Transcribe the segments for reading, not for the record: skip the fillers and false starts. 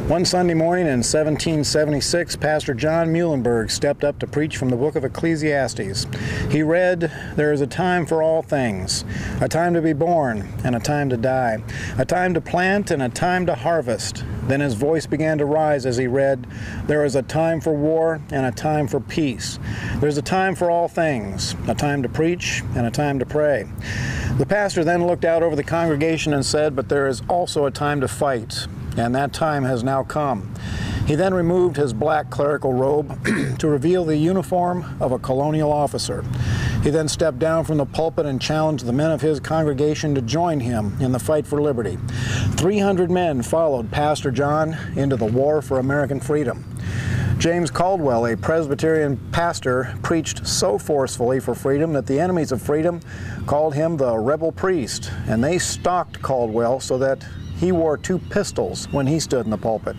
One Sunday morning in 1776, Pastor John Muhlenberg stepped up to preach from the book of Ecclesiastes. He read, "There is a time for all things, a time to be born and a time to die, a time to plant and a time to harvest." Then his voice began to rise as he read, "There is a time for war and a time for peace. There's a time for all things, a time to preach and a time to pray." The pastor then looked out over the congregation and said, "But there is also a time to fight, and that time has now come." He then removed his black clerical robe to reveal the uniform of a colonial officer. He then stepped down from the pulpit and challenged the men of his congregation to join him in the fight for liberty. 300 men followed Pastor John into the war for American freedom. James Caldwell, a Presbyterian pastor, preached so forcefully for freedom that the enemies of freedom called him the rebel priest, and they stalked Caldwell so that he wore 2 pistols when he stood in the pulpit.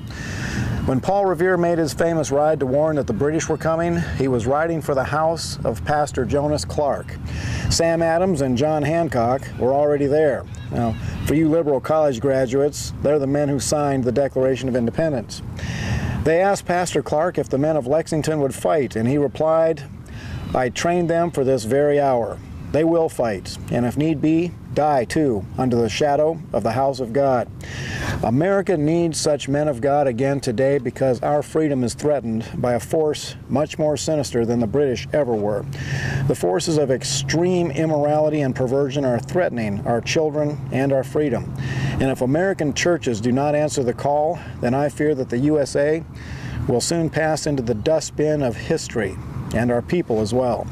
When Paul Revere made his famous ride to warn that the British were coming, he was riding for the house of Pastor Jonas Clark. Sam Adams and John Hancock were already there. Now, for you liberal college graduates, they're the men who signed the Declaration of Independence. They asked Pastor Clark if the men of Lexington would fight, and he replied, "I trained them for this very hour. They will fight, and if need be, die too, under the shadow of the house of God." America needs such men of God again today because our freedom is threatened by a force much more sinister than the British ever were. The forces of extreme immorality and perversion are threatening our children and our freedom. And if American churches do not answer the call, then I fear that the USA will soon pass into the dustbin of history, and our people as well.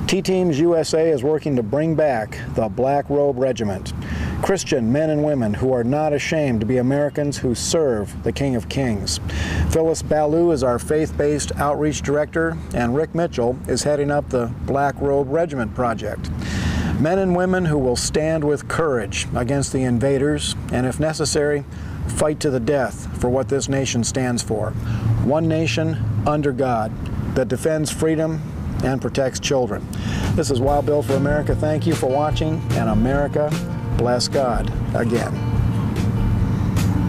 T-Teams USA is working to bring back the Black Robe Regiment, Christian men and women who are not ashamed to be Americans who serve the King of Kings. Phyllis Ballou is our faith-based outreach director, and Rick Mitchell is heading up the Black Robe Regiment project. Men and women who will stand with courage against the invaders and, if necessary, fight to the death for what this nation stands for. One nation under God that defends freedom and protects children. This is Wild Bill for America. Thank you for watching, and America bless God again.